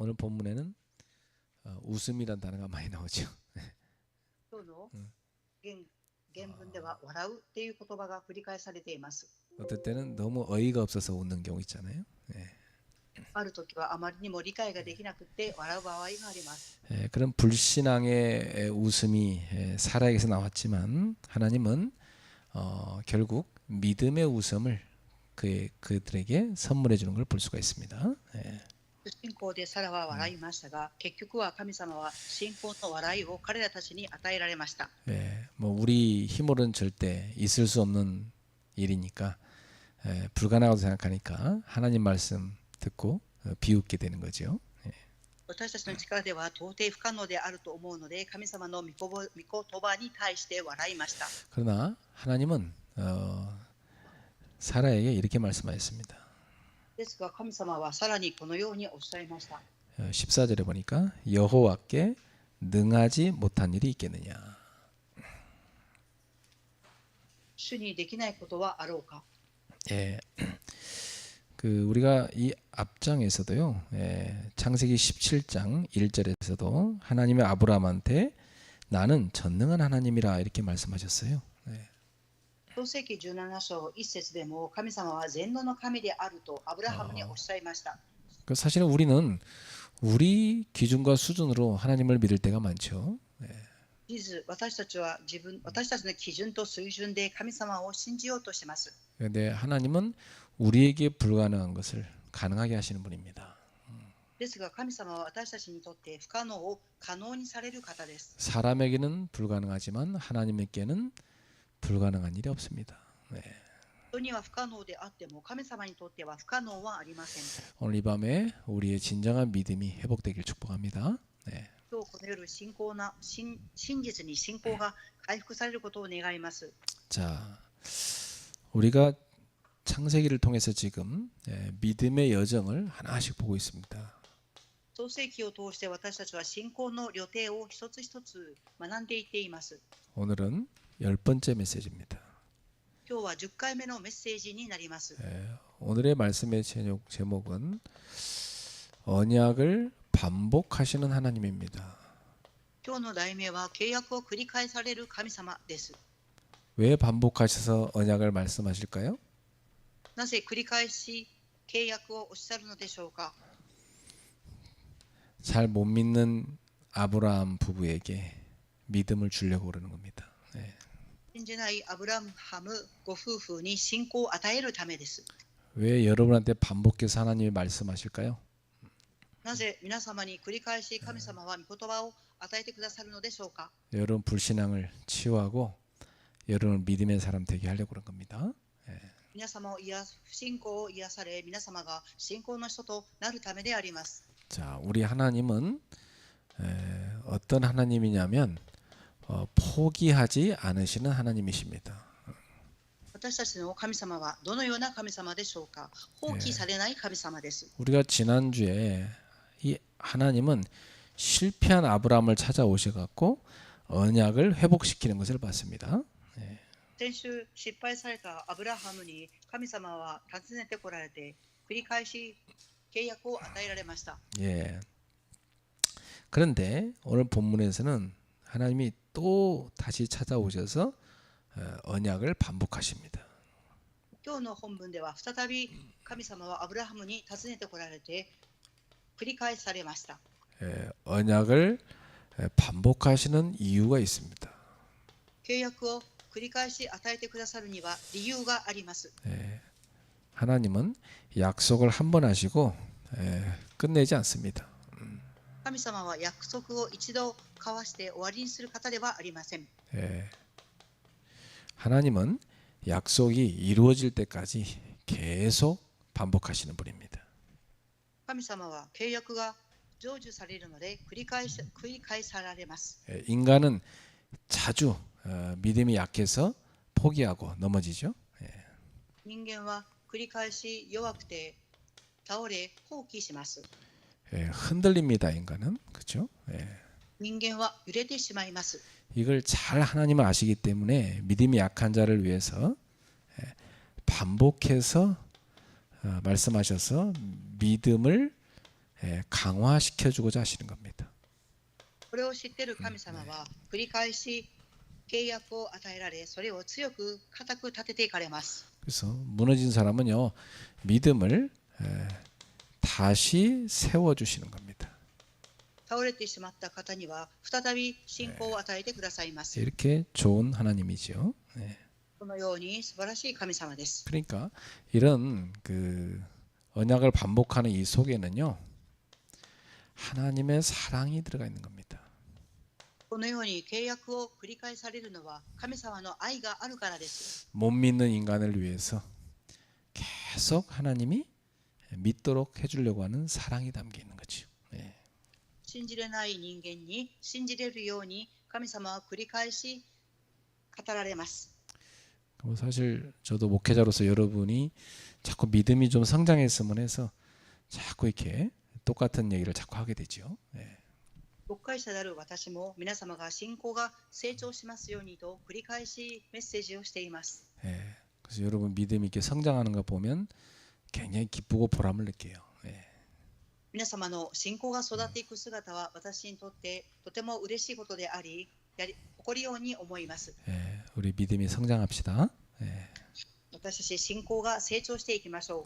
오늘 본문에는 웃음이란 단어가 많이 나오죠. 今日の原文では笑うっていう言葉が繰り返されています。 어떨 때는 너무 어이가 없어서 웃는 경우 있잖아요. ある時はあまりにも理解ができなくて笑う場合があります。 그런 불신앙의 웃음이 사라에게서 나왔지만 하나님은 결국 믿음의 웃음을 그들에게 선물해 주는 걸 볼 수가 있습니다. 不信仰でサラは笑いましたが、結局は神様は信仰の笑いを彼らたちに与えられました。 뭐 우리 힘으로는 절대 있을 수 없는 일이니까 불가능하다고 생각하니까 하나님 말씀 듣고 비웃게 되는 거죠. 私たちの力では到底不可能であると思うので、神様の御言葉に対して笑いました。 그러나 하나님은 사라에게 이렇게 말씀하셨습니다. ですが神様はさらにこのようにおっしゃいました。 14절에 보니까 여호와께 능하지 못한 일이 있겠느냐. 主にできないことはあろうか。 우리가 이 앞장에서도요, 창세기 17장 1절에서도 하나님의 아브라함한테 나는 전능한 하나님이라 이렇게 말씀하셨어요. 創世記17章1節でも神様は全能の神であるとアブラハムにおっしゃいました。 사실은 우리는 우리 기준과 수준으로 하나님을 믿을 때가 많죠. 私たちの基準と水準で神様を信じようとします。 그런데 하나님은 우리에게 불가능한 것을 가능하게 하시는 분입니다. ですが神様は私たちにとって不可能を可能にされる方です。 사람에게는 불가능하지만 하나님에게는 불가능한 일이 없습니다. 人には不可能であっても神様にとっては不可能はありません。 오늘 이 밤에 우리의 진정한 믿음이 회복되길 축복합니다. 今日この夜真実に信仰が回復されることを願います。 자, 우리가 창세기를 통해서 지금 믿음의 여정을 하나씩 보고 있습니다. 創世記を通して私たちは信仰の旅程を一つ一つ学んでいっています。 오늘은 10번째 메시지입니다. 今日は10回目のメッセージになります。 오늘의 말씀의 제목은 언약을 반복하시는 하나님입니다. 今日の題名は契約を繰り返される神様です。 왜 반복하셔서 언약을 말씀하실까요? なぜ繰り返し契約をおっしゃるのでしょうか。 잘 못 믿는 아브라함 부부에게 믿음을 주려고 그러는 겁니다. 信じないアブラハムご夫婦に信仰を与えるためです。 왜 여러분한테 반복해서 하나님이 말씀하실까요? なぜ皆様に繰り返し神様は御言葉を与えてくださるのでしょうか。 여러분 불신앙을 치유하고 여러분 믿음의 사람 되게 하려고 그런 겁니다. 皆様を不信仰を癒され、皆様が信仰の人となるためであります。 자, 우리 하나님은 어떤 하나님이냐면 포기하지 않으시는 하나님이십니다. 私たちの神様はどのような神様でしょうか。放棄されない神様です。 우리가 지난주에 이 하나님은 실패한 아브라함을 찾아오셔갖고 언약을 회복시키는 것을 봤습니다. 先週失敗されたアブラハムに神様は訪ねてこられて繰り返し契約を与えられました。 그런데 오늘 본문에서는 하나님이 또 다시 찾아오셔서 언약을 반복하십니다. 今日の本文では再び神様はアブラハムに訪ねてこられて繰り返されました。 언약을 반복하시는 이유가 있습니다. 契約を繰り返し与えてくださるには理由があります。 하나님은 약속을 한 번 하시고 끝내지 않습니다. 神様は約束を一度交わして終わりにする方ではありません。 하나님은 약속이 이루어질 때까지 계속 반복하시는 분입니다. 神様は契約が成就されるので繰り返されます。 인간은 자주 믿음이 약해서 포기하고 넘어지죠. 人間は繰り返し弱くて倒れ放棄します。 흔들립니다. 인간은. 그렇죠? 人間は揺れてしまいます。 이걸 잘 하나님은 아시기 때문에 믿음이 약한 자를 위해서 반복해서 말씀하셔서 믿음을 강화시켜주고자 하시는 겁니다. これを知っている神様は繰り返し契約を与えられ、それを強く固く立てていかれます。 그래서 무너진 사람은요 믿음을 다시 세워주시는 겁니다. 倒れてしまった方には再び信仰を与えてくださいます。 이렇게 좋은 하나님이죠. このように素晴らしい神様です。 그러니까 이런 그 언약을 반복하는 이 속에는요 하나님의 사랑이 들어가 있는 겁니다. このように契約を繰り返されるのは神様の愛があるからです。 못 믿는 인간을 위해서 계속 하나님이 믿도록 해주려고 하는 사랑이 담겨 있는 거죠. 信じれない人間に信じれるように神様は繰り返し語られます。 사실 저도 목회자로서 여러분이 자꾸 믿음이 좀 성장했으면 해서 자꾸 이렇게 똑같은 얘기를 자꾸 하게 되죠. 牧会者である私も皆様が信仰が成長しますようにと繰り返しメッセージをしています。 그래서 여러분 믿음이 이렇게 성장하는 거 보면 굉장히 기쁘고 보람을 느껴요. 皆様の信仰が育っていく姿は私にとってとても嬉しいことであり、誇りように思います。 우리 믿음이 성장합시다. 私たち信仰が成長していきましょう。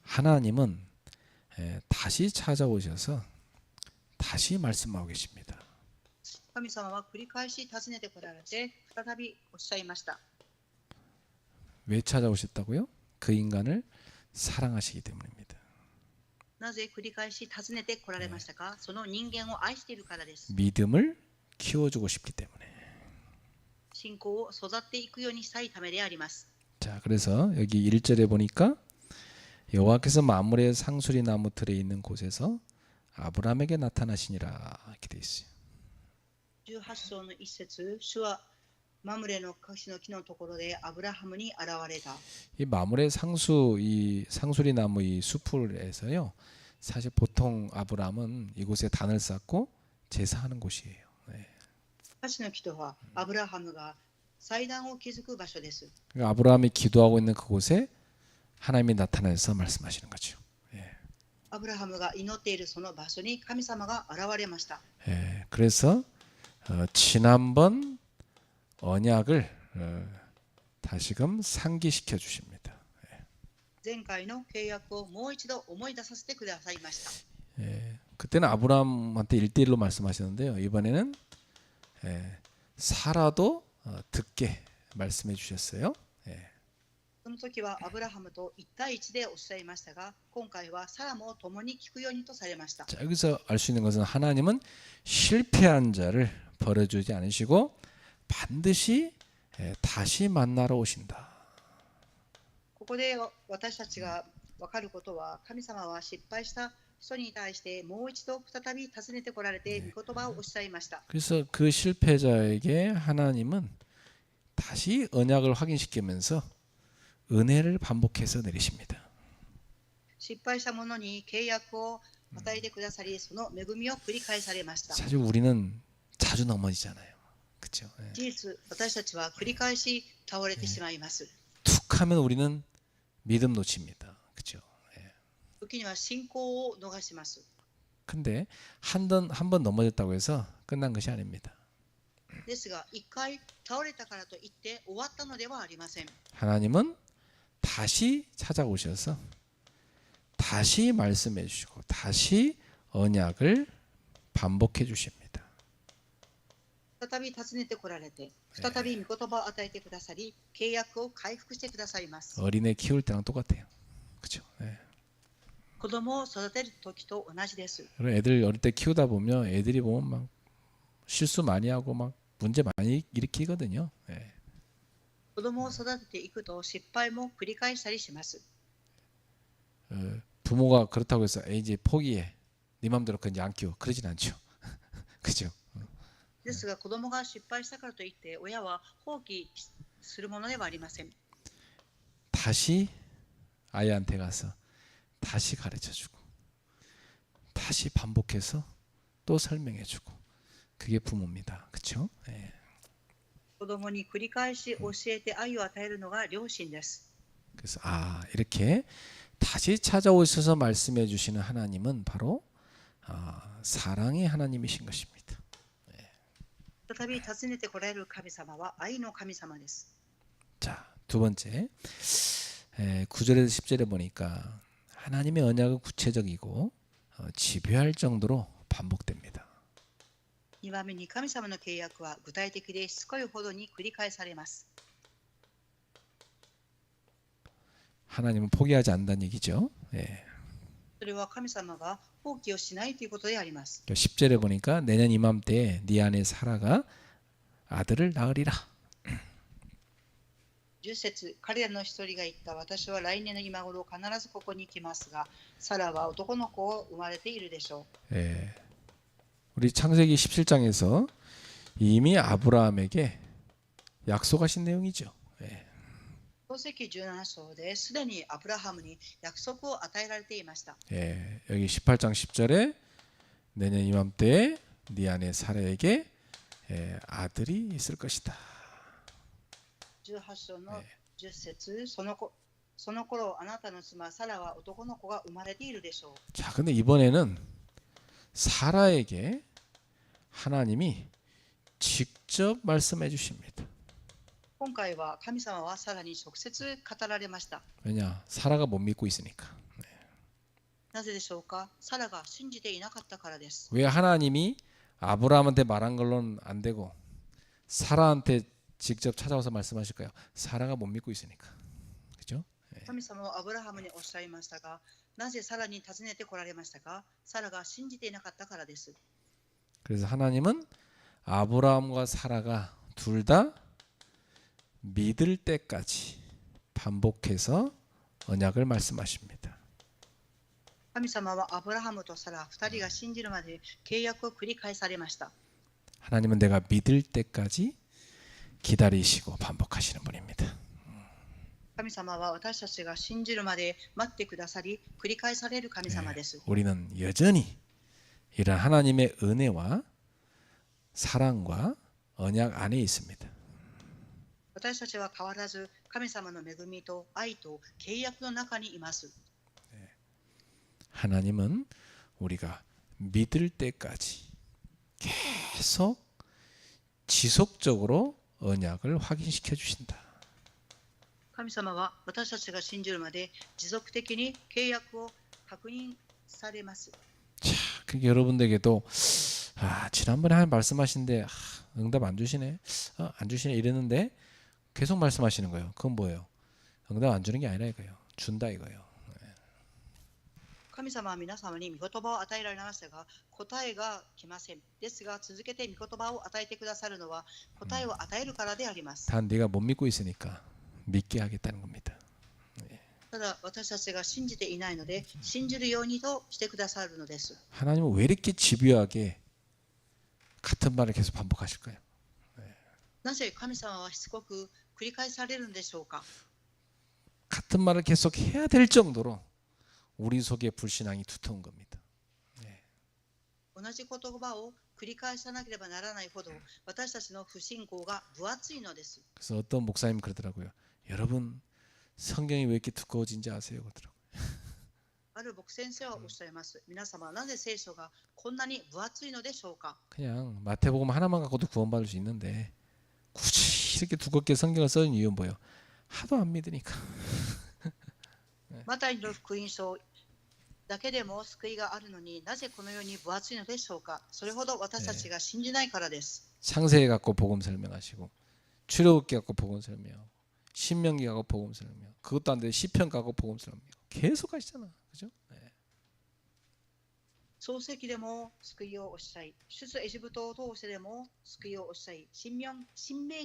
하나님은 다시 찾아오셔서 다시 말씀하고 계십니다. 神様は繰り返し訪ねてこられて再びおっしゃいました。 왜 찾아오셨다고요? 그 인간을 사랑하시기 때문입니다. なぜ繰り返し訪ねてこられましたか？その人間を愛しているからです。 믿음을 키워주고 싶기 때문에. 信仰を育っていくようにしたいためであります。 자, 그래서 여기 1절에 보니까 여호와께서 마므레 상수리 나무 틀에 있는 곳에서 아브라함에게 나타나시니라 이렇게 돼 있어요. 18章の一節、主はマムレの樫の木のところでアブラハムに現れた。 이 마므레 이 상수리 나무 이 숲을에서요. 사실 보통 아브라함은 이곳에 단을 쌓고 제사하는 곳이에요. 樫の木とはアブラハムが祭壇を築く場所です。 그러니까 아브라함이 기도하고 있는 그곳에 하나님이 나타나서 말씀하시는 거죠. アブラハムが祈っているその場所に神様が現れました。 그래서 지난번 언약을 다시금 상기시켜 주십니다. 前回の契約をもう一度思い出させてくださいました。 그때는 아브라함한테 1대1로 말씀하셨는데요. 이번에는 사라도 듣게 말씀해 주셨어요. その時はアブラハムと1対1でおっしゃいましたが、今回はサラも共に聞くようにとされました。 자, 여기서 알 수 있는 것은 하나님은 실패한 자를 버려주지 않으시고 반드시 다시 만나러 오신다. ここで私たちが分かることは、神様は失敗した人に対してもう一度再び訪ねてこられて御言葉をおっしゃいました。 그래서 그 실패자에게 하나님은 다시 언약을 확인시키면서 은혜를 반복해서 내리십니다. 失敗した者に契約を与えてくださり、その恵みを繰り返されました。 사실 우리는 자주 넘어지잖아요. 그렇죠? 事実、私たちは繰り返し倒れてしまいます。 툭하면 우리는 믿음 놓칩니다. 그렇죠? 時には信仰を逃します。 근데 한 번 넘어졌다고 해서 끝난 것이 아닙니다. ですが、一回倒れたからといって終わったのではありません。 하나님은 다시 찾아오셔서 다시 말씀해 주시고 다시 언약을 반복해 주십니다. 再び訪ねてこられて、再び御言葉を与えてくださり、契約を回復してくださいます。 어린애 키울 때랑 똑같아요. 그렇죠? 子供を育てる時と同じです。 그리고 애들 어릴 때 키우다 보면 애들이 보면 막 실수 많이 하고 막 문제 많이 일으키거든요. 子供を育てていくと失敗も繰り返したりします。 부모가 그렇다고 해서 이제 포기해. 네 맘대로 그냥 안 키워. 그러진 않죠. 그죠? ですが、子供が失敗したからといって親は放棄するものではありません。 다시 아이한테 가서 다시 가르쳐주고 다시 반복해서 또 설명해주고 그게 부모입니다. 그렇죠? 子供に繰り返し教えて愛を与えるのが両親です。 그래서 이렇게 다시 찾아오셔서 말씀해 주시는 하나님은 바로 사랑의 하나님이신 것입니다. 再び訪ねてこられる神様は愛の神様です。 자, 두 번째 9절에서 10절에 보니까 하나님의 언약은 구체적이고 집요할 정도로 반복됩니다. 2番目に神様の契約は具体的でしつこいほどに繰り返されます。 하나님은 포기하지 않는다는 얘기죠. それは神様が放棄をしないということであります。 10절에 보니까 내년 이맘때에 네 안에 사라가 아들을 낳으리라. 10節、彼らの一人が言った。私は来年の今頃必ずここに来ますが、サラは男の子を生まれているでしょう。 우리 창세기 17장에서 이미 아브라함에게 약속하신 내용이죠. 創世記17章ですでにアブラハムに約束を与えられていました。 여기 18장 10절에 내년 이맘때에 네 안에 사라에게 아들이 있을 것이다. 18章の10節、その頃あなたの妻サラは男の子が生まれているでしょう。 자, 근데 이번에는 사라에게 하나님이 직접 말씀해 주십니다. 今回は神様はサラに直接語られました。 왜냐? 사라가 못 믿고 있으니까. なぜでしょうか。サラが信じていなかったからです。 왜 하나님이 아브라함한테 말한 걸로는 안 되고 사라한테 직접 찾아와서 말씀하실까요? 사라가 못 믿고 있으니까. 그죠? 神様はアブラハムにおっしゃいましたが、なぜサラに尋ねてこられましたか。サラが信じていなかったからです。 그래서 하나님은 아브라함과 사라가 둘 다 믿을 때까지 반복해서 언약을 말씀하십니다. 神様はアブラハムとサラ2人が信じるまで契約を繰り返されました。 하나님은 내가 믿을 때까지 기다리시고 반복하시는 분입니다. 神様は私たちが信じるまで待ってくださり繰り返される神様です。 우리는 여전히 이런 하나님의 은혜와 사랑과 언약 안에 있습니다. 私たちは変わらず神様の恵みと愛と契約の中にいます。 하나님은 우리가 믿을 때까지 계속 지속적으로 언약을 확인시켜 주신다. 神様は私たちが信じるまで持続的に契約を確認されます。 자, 그게 여러분들에게도 지난번에 하나님 말씀하신데 응답 안 주시네, 안 주시네 이랬는데 계속 말씀하시는 거예요. 그건 뭐예요? 응답 안 주는 게 아니라 이거예요. 준다 이거예요. 神様は皆様に御言葉を与えられましたが、答えが来ません。ですが、続けて御言葉を与えてくださるのは答えを与えるからであります。 단 네가 못 믿고 있으니까 믿게 하겠다는 겁니다. ただ、私たちが信じていないので、信じるようにとしてくださるのです。 하나님은 왜 이렇게 집요하게 같은 말을 계속 반복하실까요? なぜ神様はしつこく繰り返されるんでしょうか。 같은 말을 계속 해야 될 정도로 우리 속에 불신앙이 두터운 겁니다. 同じ言葉を繰り返さなければならないほど私たちの不信仰が分厚いのです。 그래서 어떤 목사님 그러더라고요. 여러분 성경이 왜 이렇게 두꺼워진지 아세요? 그러더라고요. ある牧先生はおっしゃいます。皆様、なぜ聖書がこんなに分厚いのでしょうか。 그냥 마태복음 하나만 갖고도 구원받을 수 있는데 굳이 이렇게 두껍게 성경을 써준 이유는 뭐예요? 하도 안 믿으니까. マタイの福音書だけでも救いがあるのになぜこのように分厚いのでしょうか。それほど私たちが信じないからです。 창세기 갖고 복음 설명하시고 출애굽기 갖고 복음 설명하고 신명기 갖고 복음 설명, 그것도 안 돼 시편 갖고 복음 설명 계속 하시잖아, 그죠? 創世記でも救いをおっしゃい、出エジプトを通してでも救いをおっしゃい、新明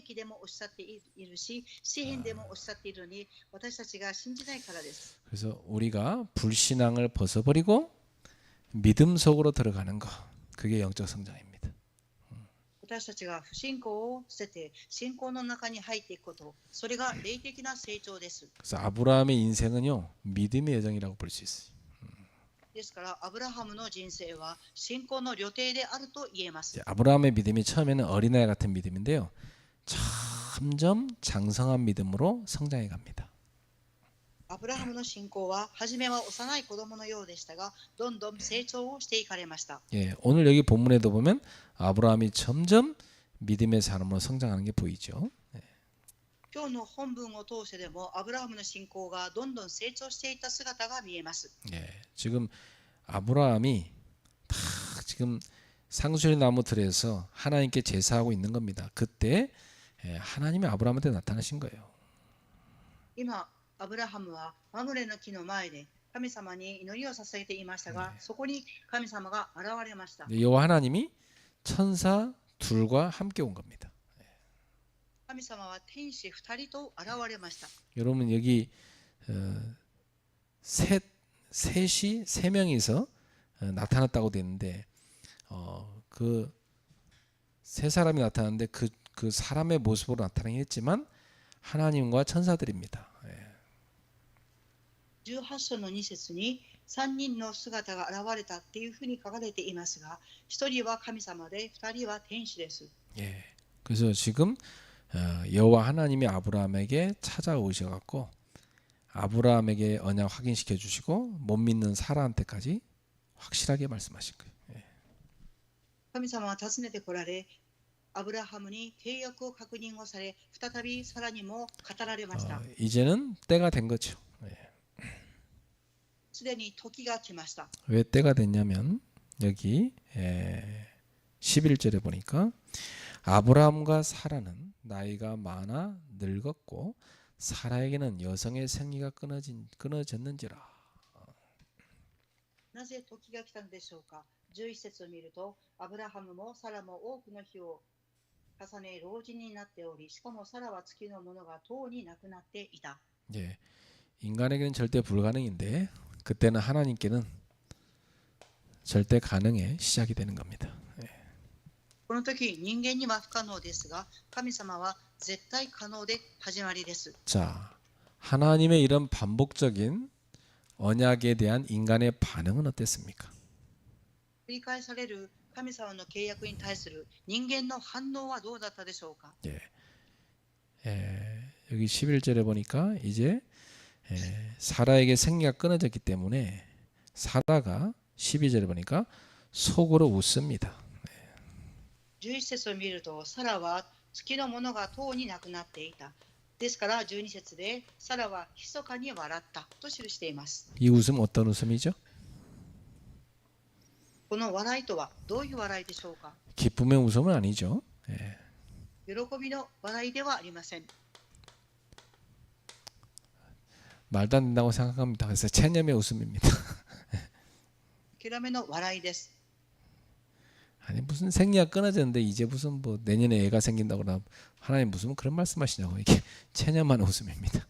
記でもおっしゃっているし、詩篇でもおっしゃっているのに私たちが信じないからです。 그래서 우리가 불신앙을 벗어버리고 믿음 속으로 들어가는 거, 그게 영적 성장입니다. 私たちが不信仰を捨てて信仰の中に入っていくこと、それが霊的な成長です。 그래서 아브라함의 인생은요 믿음의 여정이라고 볼 수 있어요. ですからアブラハムの人生は信仰の旅程であると言えます。 아브라함의 믿음이 처음에는 어린아이 같은 믿음인데요, 점점 장성한 믿음으로 성장해 갑니다. アブラハムの信仰は初めは幼い子供のようでしたが、どんどん成長をしていかれました。 예, 오늘 여기 본문에도 보면 아브라함이 점점 믿음의 사람으로 성장하는 게 보이죠. 今日の本文を通してでも、アブラハムの信仰がどんどん成長していった姿が見えます。 예, 지금 아브라함이 막 지금 상수리 나무 들에서 하나님께 제사하고 있는 겁니다. 그때 하나님이 아브라함한테 나타나신 거예요. 今、アブラハムはマムレの木の前で神様に祈りを捧げていましたが、そこに神様が現れました。 여호와 하나님이 천사 둘과 함께 온 겁니다. 神様は天使2人と現れました。 여러분 여기 셋이 세 명이서 나타났다고 되는데 그 세 사람이 나타났는데 그 사람의 모습으로 나타나긴 했지만 하나님과 천사들입니다. 18章の2節に3人の姿が現れたっていうふうに書かれていますが、1人は神様で2人は天使です。 예. 그래서 지금 여호와 하나님이 아브라함에게 찾아오셔 갖고 아브라함에게 언약 확인시켜 주시고 못 믿는 사라한테까지 확실하게 말씀하신 거예요. 神様は訪ねてこられ、アブラハムに契約を確認をされ、再びさらにも語られました。 이제는 때가 된 거죠. すでに時が来ました。 왜 때가 됐냐면 여기 11절에 보니까 아브라함과 사라는 나이가 많아 늙었고 사라에게는 여성의 생리가 끊어졌는지라. なぜ時が来たのでしょうか。11節を見ると、アブラハムもサラも多くの日を重ね老人になっており、しかもサラは月のものがとうになくなっていた。 예, 인간에게는 절대 불가능인데 그때는 하나님께는 절대 가능의 시작이 되는 겁니다. この時人間には不可能ですが、神様は絶対可能で始まりです。 자, 하나님의 이런 반복적인 언약에 대한 인간의 반응은 어땠습니까? 繰り返される神様の契約に対する人間の反応はどうだったでしょうか。 예, 여기 11절에 보니까 이제 사라에게 생리가 끊어졌기 때문에 사라가 12절에 보니까 속으로 웃습니다. 11節を見ると、サラは月のものがとうになくなっていた。ですから12節でサラは密かに笑ったと記しています。 이 웃음 어떤 웃음이죠? この笑いとはどういう笑いでしょうか。 기쁨의 웃음은 아니죠. 喜びの笑いではありません。 말도 안 된다고 생각합니다. 그래서 체념의 웃음입니다. 諦めの笑いです。 아니 무슨 생리가 끊어졌는데 이제 무슨 뭐 내년에 애가 생긴다고 그러나 하나님 무슨 그런 말씀하시냐고. 이게 체념한 웃음입니다.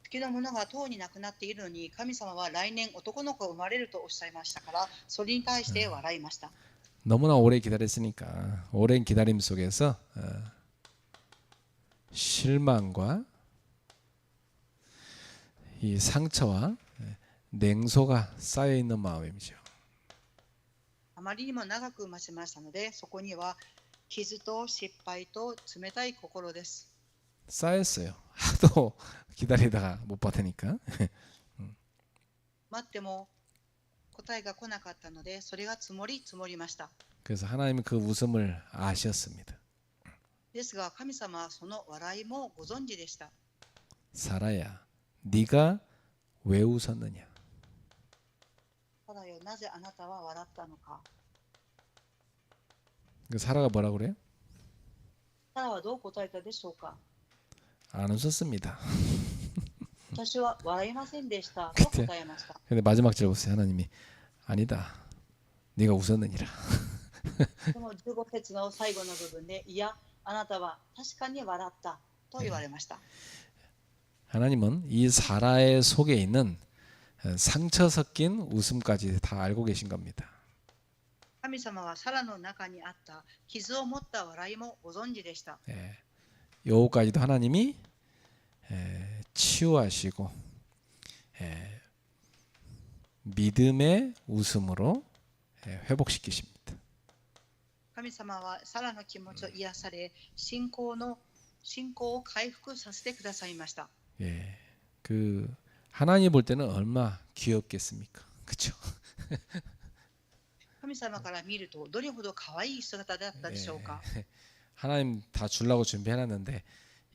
月のものがとうになくなっているのに、神様は来年男の子が生まれるとおっしゃいましたから、それに対して笑いました。 너무나 오래 기다렸으니까 오랜 기다림 속에서 실망과 이 상처와 냉소가 쌓여 있는 마음이죠. あまりにも長く待ちましたので、そこには傷と失敗と冷たい心です。 쌓였어요. 하도 기다리다가 못 받으니까. 待っても答えが来なかったので、それが積もりました。 그래서 하나님은 그 웃음을 아셨습니다. ですが神様はその笑いもご存知でした。 사라야, 네가 왜 웃었느냐? ただよ、なぜあなたは笑ったのか。 그 사라가 뭐라 그래요? サラはどう答えたでしょうか。 안 웃었습니다. 私は笑いませんでしたと答えました。 근데 마지막 절 보세요. 하나님이 아니다. 네가 웃었느니라. この15節の最後の部分で、いや、あなたは確かに笑ったと言われました。 하나님은 이 사라의 속에 있는 상처 섞인 웃음까지 다 알고 계신 겁니다. 神様はサラの中にあった傷を持った笑いもご存知でした。 요까지도 하나님이 치유하시고 믿음의 웃음으로 회복시키십니다. 神様はサラの気持ちを癒され、信仰を回復させてくださいました。 예, 그 하나님 볼 때는 얼마 귀엽겠습니까? 그렇죠? 神様から見るとどれほど可愛い姿だったでしょうか。 하나님 다 주려고 준비해놨는데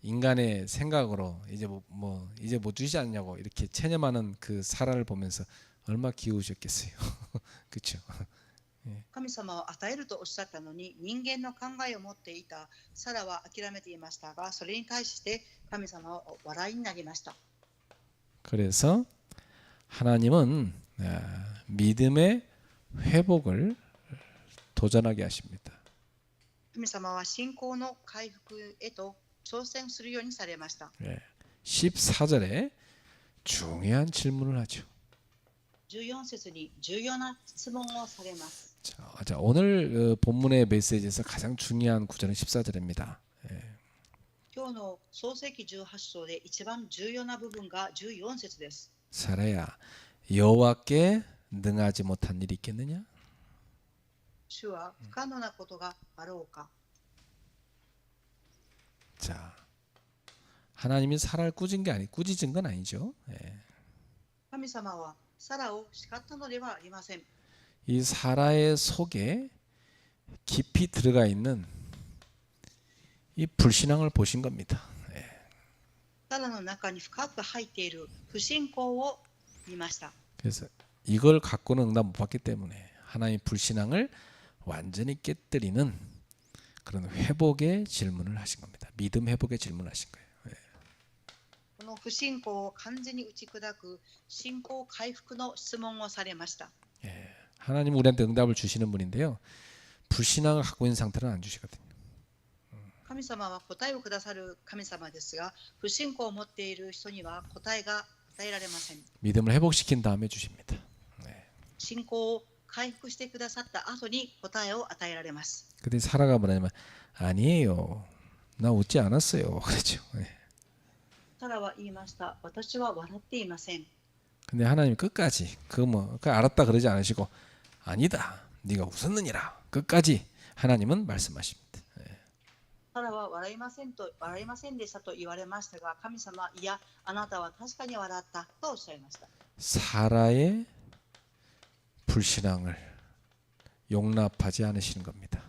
인간의 생각으로 이제 못 주지 않냐고 이렇게 체념하는 그 사라를 보면서 얼마 귀여우셨겠어요. 그렇죠? 神様は与えるとおっしゃったのに、人間の考えを持っていたサラは諦めていましたが、それに対して神様は笑いになりました。 그래서 하나님은 믿음의 회복을 도전하게 하십니다. 神様は信仰の回復へと挑戦するようにされました。 14절에 중요한 질문을 하죠. 14節に重要な質問をされます。 자, 오늘 본문의 메시지에서 가장 중요한 구절은 14절입니다. 今日の創世記18章で一番重要な部分が14節です。 사라야 여호와께 능하지 못한 일이 있겠느냐? 主は不可能なことがあろうか。 자, 하나님이 사라를 꾸짖은 건 아니죠. 神様はサラを叱ったのではありません。 이 사라의 속에 깊이 들어가 있는 이 불신앙을 보신 겁니다. サラの中に深く入っている不信仰を見ました。 그래서 이걸 갖고는 응답 못 받기 때문에 하나님 불신앙을 완전히 깨뜨리는 그런 회복의 질문을 하신 겁니다. 믿음 회복의 질문을 하신 거예요. この不信仰を完全に打ち砕く信仰回復の質問をされました。 하나님 우리한테 응답을 주시는 분인데요. 불신앙을 갖고 있는 상태는 안 주시거든요. 神様は答えをくださる神様ですが、不信仰を持っている人には答えが与えられません。 믿음을 회복시킨 다음에 주십니다. 信仰を回復してくださった後に答えを与えられます。 근데 사라가 뭐냐면 아니에요. 나 웃지 않았어요. 그렇죠. サラは言いました。私は笑っていません。 근데 하나님 끝까지 그 알았다 그러지 않으시고 아니다. 네가 웃었느니라. 끝까지 하나님은 말씀하십니다. サラは笑いませんでしたと言われましたが、神様はいや、あなたは確かに笑ったとおっしゃいました。 사라의 불신앙을 용납하지 않으시는 겁니다.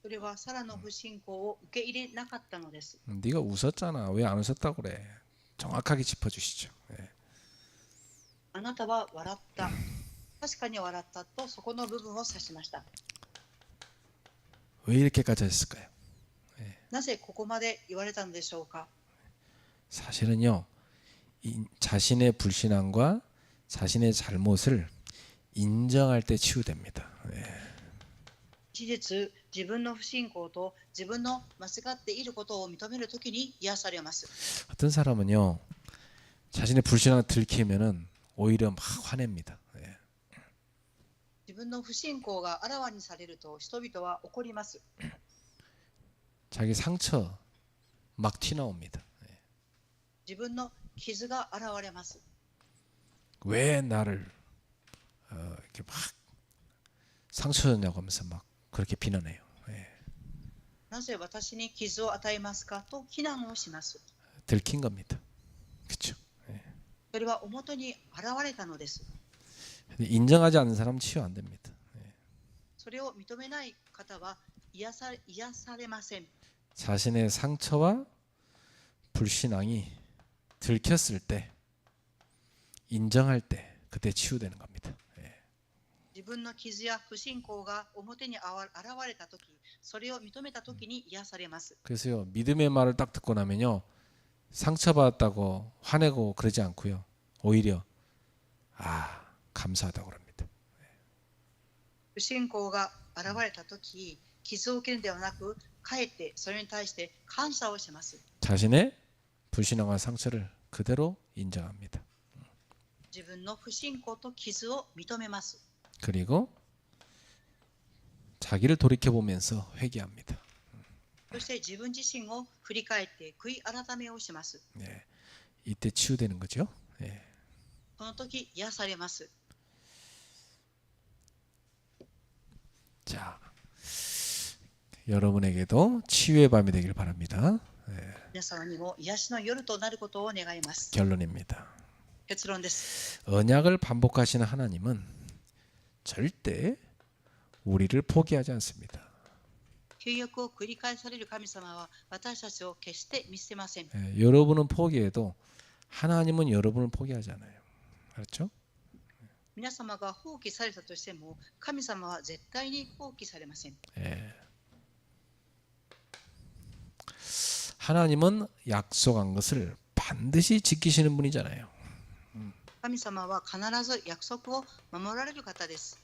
それはサラの不信仰を受け入れなかったのです。 네가 웃었잖아. 왜 안 웃었다고 그래? 정확하게 짚어주시죠. あなたは笑った。確かに笑ったとそこの部分を指しました。 왜 이렇게까지 했을까요? なぜここまで言われたのでしょうか。 사실은요. 자신의 불신앙과 자신의 잘못을 인정할 때 치유됩니다. 事実、自分の不信仰と自分の間違っていることを認めるときに癒されます。 어떤 사람은요. 자신의 불신앙을 들키면은 오히려 막 화냅니다. 自分の不信仰があらわにされると人々は怒ります。 자기 상처 막 튀나옵니다. 自分の傷が現れます。 왜 나를 이렇게 막 상처 줬냐고 하면서 막 그렇게 비난해요. なぜ私に傷を与えますかと非難をします。 들킨 겁니다. 그렇죠? それは表に現れたのです。 인정하지 않는 사람은 치유 안 됩니다. それを認めない方は癒されません。 자신의 상처와 불신앙이 들켰을 때 인정할 때 그때 치유되는 겁니다. 自分の傷や不信仰が表に現れたとき、それを認めたときに癒されます。 그래서요 믿음의 말을 딱 듣고 나면요 상처받았다고 화내고 그러지 않고요 오히려 감사하다고 그럽니다. 不信仰が現れたとき、傷を受けるのではなく、かえってそれに対して感謝をします。 자신의 불신앙과 상처를 그대로 인정합니다. 自分の不信仰と傷を認めます。 그리고 자기를 돌이켜보면서 회개합니다. そして自分自身を振り返って悔い改めをします。 이때 치유되는 거죠. この時癒されます。 자, 여러분에게도 치유의 밤이 되길 바랍니다. 皆様にも癒しの夜となることを願います。 결론입니다. 結論です。 언약을 반복하시는 하나님은 절대 우리를 포기하지 않습니다. 旧約を繰り返される神様は私たちを決して見捨てません。 여러분은 포기해도 하나님은 여러분을 포기하지 않아요. 그렇죠? 皆様が放棄されたとしても神様は絶対に放棄されません。 하나님은 약속한 것을 반드시 지키시는 분이잖아요. 神様は必ず約束を守られる方です。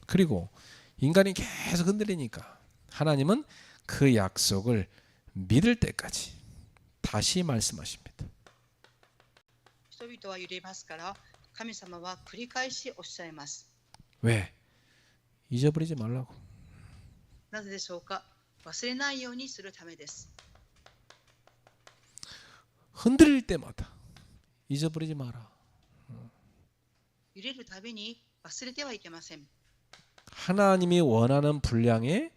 그리고 인간이 계속 흔들리니까 하나님은 그 약속을 믿을 때까지 다시 말씀하십니다. 人々は揺れますから神様は繰り返しおっしゃいます。 왜? 잊어버리지 말라고. なぜでしょうか。忘れないようにするためです。 흔들릴 때마다 잊어버리지 마라. 揺れるたびに忘れてはいけません。 하나님이 원하는 분량의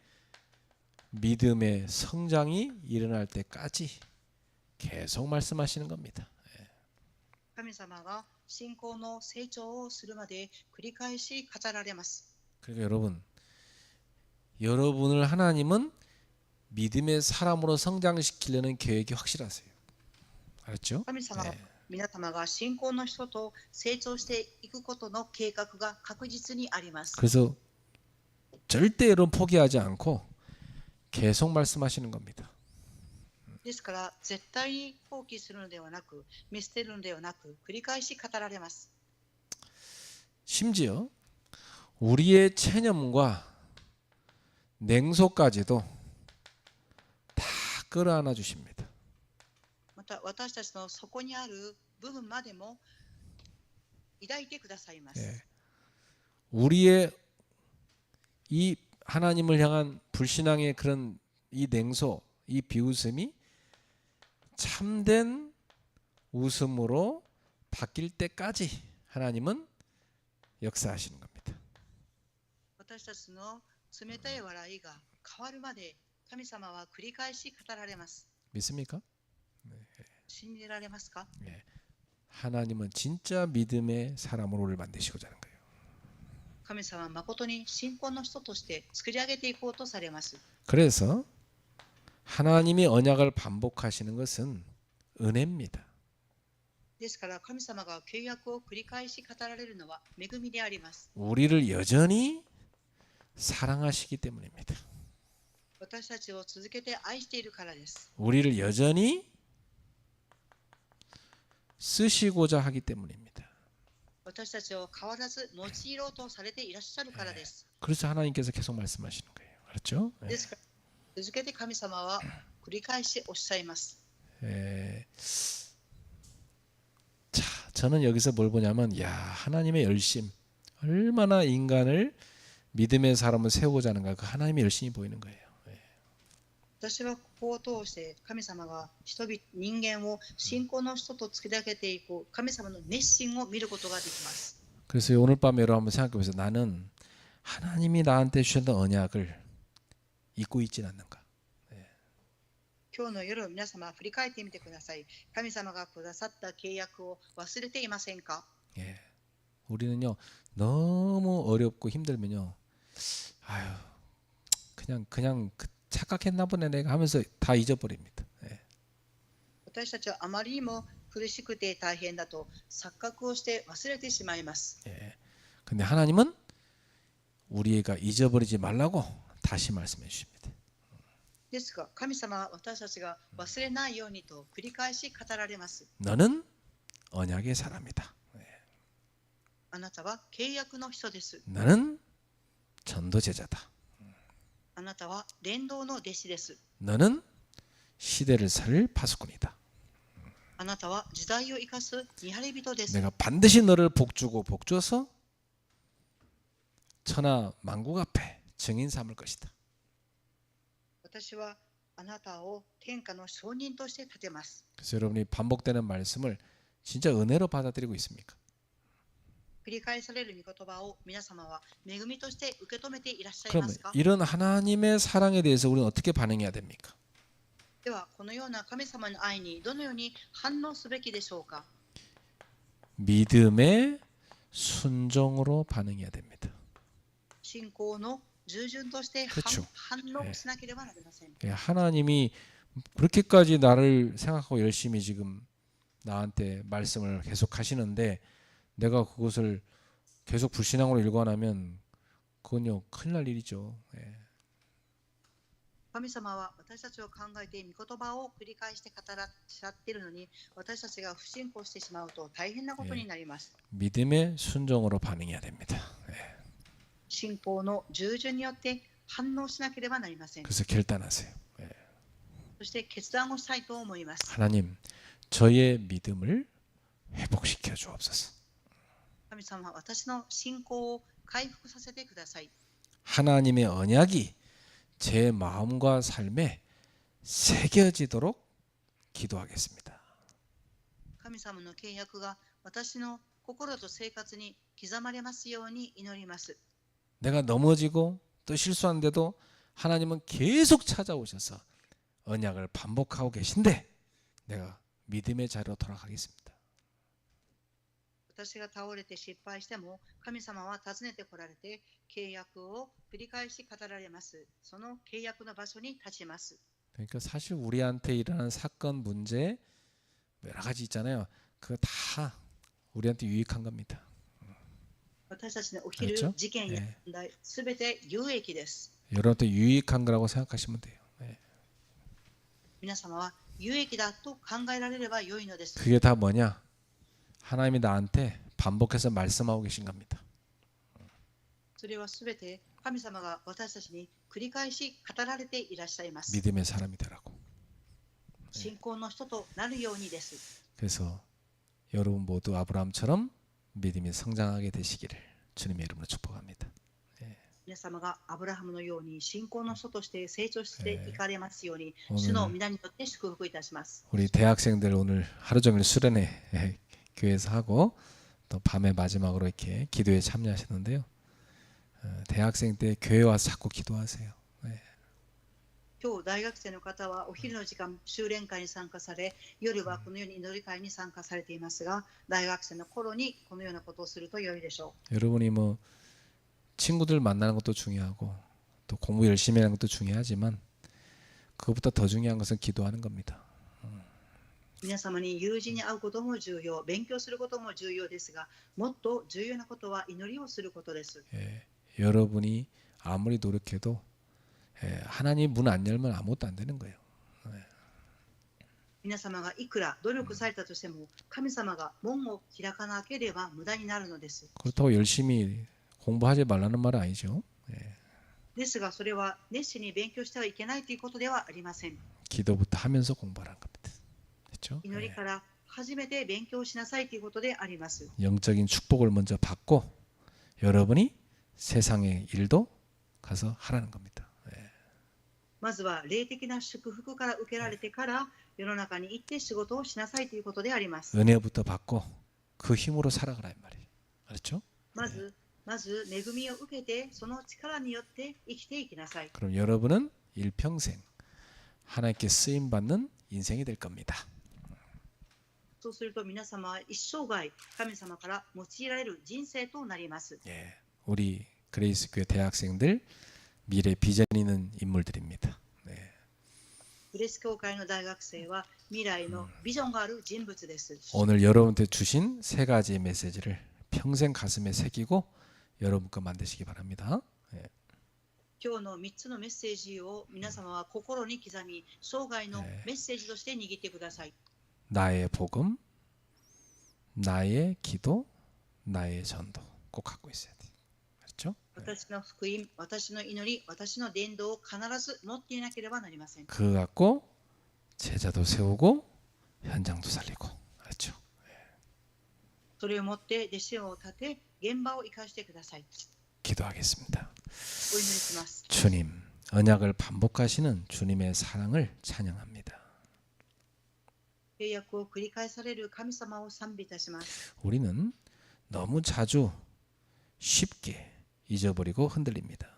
믿음의 성장이 일어날 때까지 계속 말씀하시는 겁니다. 神様が信仰の成長をするまで繰り返し語られます。 그러니까 여러분을 하나님은 믿음의 사람으로 성장시키려는 계획이 확실하세요. 알았죠? 神様が皆様が信仰の人と成長していくことの計画が確実にあります。 그래서 절대 여러분 포기하지 않고 계속 말씀하시는 겁니다. ですから絶対に放棄するのではなく見捨てるのではなく繰り返し語られます。 심지어 우리의 체념과 냉소까지도 다 끌어안아 주십니다. また私たちの底にある部分までも抱いてくださいます。 우리의 이 하나님을 향한 불신앙의 그런 이 냉소, 이 비웃음이 참된 웃음으로 바뀔 때까지 하나님은 역사하시는 겁니다. 私たちの冷たい笑いが変わるまで神様は繰り返し語られます。 믿습니까? 信じられますか。 하나님은 진짜 믿음의 사람으로 우리를 만드시고자 하는 거예요. 神様は誠に信仰の人として作り上げていこうとされます。 그래서 하나님이 언약을 반복하시는 것은 은혜입니다. ですから神様が契約を繰り返し語られるのは恵みであります。 우리를 여전히 사랑하시기 때문입니다. 私たちを続けて愛しているからです。 우리를 여전히 쓰시고자 하기 때문입니다. 私たちを変わらず用いろうとされていらっしゃるからです。 그래서 하나님께서 계속 말씀하시는 거예요. 그렇죠? ですから続けて神様は繰り返しおっしゃいます。 자, 저는 여기서 뭘 보냐면, 야, 하나님의 열심, 얼마나 인간을 믿음의 사람을 세우고자 하는가, 그 하나님의 열심이 보이는 거예요. 私はここを通して神様が人間を信仰の人と作り上げていく神様の熱心を見ることができます。 그래서 오늘 밤 여러분 한번 생각해 보세요. 나는 하나님이 나한테 주셨던 언약을 잊고 있진 않는가? 今日の夜皆様振り返ってみてください。神様がくださった契約を忘れていませんか。 우리는요 너무 어렵고 힘들면요, 아유 그냥 착각했나 보네 내가 하면서 다 잊어버립니다. 私たちはあまりにも苦しくて大変だと錯覚をして忘れてしまいます。 근데 하나님은 우리가 잊어버리지 말라고 다시 말씀해 주십니다. ですが神様は私たちが忘れないようにと繰り返し語られます。 너는 언약의 사람이다. あなたは契約の人です。 너는 전도 제자다. あなたは伝道の弟子です。 너는 시대를 살 파수꾼이다. あなたは時代を生かす見張り人です。 내가 반드시 너를 복주고 복주어서 천하 만국 앞에 증인 삼을 것이다. 私はあなたを天下の証人として立てます。 그래서 여러분이 반복되는 말씀을 진짜 은혜로 받아들이고 있습니까? 繰り返される御言葉を皆様は恵みとして受け止めていらっしゃい 그럼 ますか？ 이런 하나님의 사랑에 대해서 우리는 어떻게 반응해야 됩니까? ではこのような神様の愛にどのように反応すべきでしょうか？ 믿음의 순종으로 반응해야 됩니다. 信仰の従順として 그렇죠. 反応しなければなりません。 하나님이 그렇게까지 나를 생각하고 열심히 지금 나한테 말씀을 계속 하시는데 내가 그것을 계속 불신앙으로 일관하면 그건요 큰일 날 일이죠. 예. 神様は私たちを考えて御言葉を繰り返して語らっしゃっているのに私たちが不信仰してしまうと大変なことになります。 믿음의 순종으로 반응해야 됩니다. 예. 信仰の従順によって反応しなければなりません。 그래서 결단하세요. 예. そして決断をしたいと思います。 하나님, 저의 믿음을 회복시켜 주옵소서. 神様、私の信仰を回復させてください。 하나님의 언약이 제 마음과 삶에 새겨지도록 기도하겠습니다. 神様の契約が私の心と生活に刻まれますように祈ります。 내가 넘어지고 또 실수한데도 하나님은 계속 찾아오셔서 언약을 반복하고 계신데 내가 믿음의 자리로 돌아가겠습니다. 私が倒れて失敗しても神様は訪ねてこられて契約を繰り返し語られます。その契約の場所に立ちます。 그러니까 사실 우리한테 일어나는 사건 문제 여러 가지 있잖아요. 그거 다 우리한테 유익한 겁니다. 私たちの起きる事件や問題すべて有益です。 여러분한테 유익한 거라고 생각하시면 돼요. 예. 皆様は有益だと考えられれば良いのです。 그게 다 뭐냐? 하나님이 나한테 반복해서 말씀하고 계신 겁니다. それはすべて神様が私たちに繰り返し語られていらっしゃいます。 믿음의 사람이 되라고. 信仰の人となるようにです。 그래서 여러분 모두 아브라함처럼 믿음이 성장하게 되시기를 주님의 이름으로 축복합니다. 皆様がアブラハムのように信仰の人として成長していかれますように、 오늘 主の皆によって祝福いたします。 우리 대학생들 오늘 하루 종일 수련회 교회에서 하고 또 밤에 마지막으로 이렇게 기도에 참여하셨는데요. 대학생 때 교회 와서 자꾸 기도하세요. 今日大学生の方はお昼の時間修練会に参加され、夜はこのように祈り会に参加されていますが、大学生の頃にこのようなことをすると良いでしょ 여러분이 뭐 친구들 만나는 것도 중요하고 또 공부 열심히 하는 것도 중요하지만 그것보다 더 중요한 것은 기도하는 겁니다. う。皆様に友人に会うことも重要、勉強することも重要ですが、もっと重要なことは祈りをすることです。 여러분이 아무리 노력해도 하나님 문 안 열면 아무것도 안 되는 거예요. 皆様がいくら努力されたとしても、神様が門を開かなければ無駄になるのです。 그렇다고 열심히 공부하지 말라는 말은 아니죠. ですが、それは熱心に勉強してはいけないということではありません。 기도부터 하면서 공부하는 겁니다. 그렇죠? 祈りから初めて勉強しなさいということであります。 영적인 축복을 먼저 받고 여러분이 세상의 일도 가서 하라는 겁니다. まずは霊的な祝福から受けられてから世の中に行って仕事をしなさいということであります。 은혜부터 받고 그 힘으로 살아가라 이 말이에요. 그렇죠? まず恵みを受けてその力によって生きていきなさい。 그럼 여러분은 일평생 하나님께 쓰임 받는 인생이 될 겁니다. そうすると皆様は一生涯神様から用いられる人生となります。 우리 그레이스 교회 대학생들 미래 비전 있는 인물들입니다. グレース教会の大学生は未来のビジョンがある人物です。 오늘 여러분한테 주신 세 가지의 메시지를 평생 가슴에 새기고 여러분 거 만드시기 바랍니다. 今日の3つのメッセージを皆様は心に刻み、生涯のメッセージとして握ってください。 나의 복음, 나의 기도, 나의 전도 꼭 갖고 있어야 돼요. 그렇죠? 私の福音、私の祈り、私の伝道を必ず持っていなければなりません。 그거 갖고 제자도 세우고 현장도 살리고 그렇죠? それを持って弟子を立て、現場を生かしてください。 기도하겠습니다. お祈りします。 주님, 언약을 반복하시는 주님의 사랑을 찬양합니다. 契約を繰り返される神様を賛美いたします。 우리는 너무 자주 쉽게 잊어버리고 흔들립니다.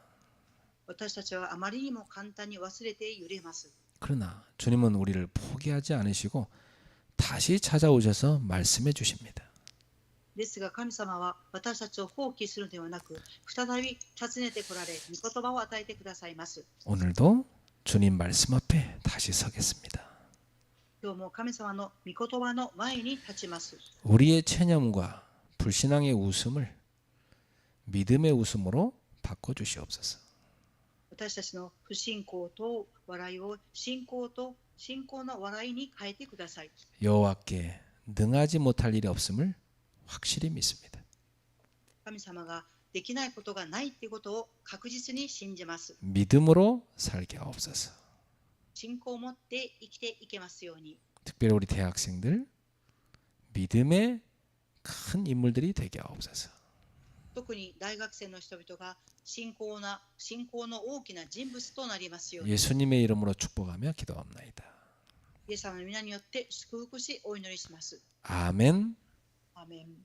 私たちはあまりにも簡単に忘れて揺れます。 그러나 주님은 우리를 포기하지 않으시고 다시 찾아오셔서 말씀해 주십니다. ですが神様は私たちを放棄するのではなく、再び訪ねてこられ、御言葉を与えてくださいます。 오늘도 주님 말씀 앞에 다시 서겠습니다. 今日も神様の御言葉の前に立ちます。 우리의 체념과 불신앙의 웃음을 믿음의 웃음으로 바꿔 주시옵소서. 私たちの不信仰と笑いを信仰と信仰の笑いに変えてください。 여호와께 능하지 못할 일이 없음을 확실히 믿습니다. 神様ができないことがないということを確実に信じます。 믿음으로 살게 하옵소서. 信仰を持って生きていけますように。 특별히 우리 대학생들 믿음의 큰 인물들이 되게 하옵소서. 特に大学生の人々が信仰の大きな人物となりますように。 예수님의 이름으로 축복하며 기도합나이다. イエス様の皆によって祝福しお祈りします。 아멘. アーメン。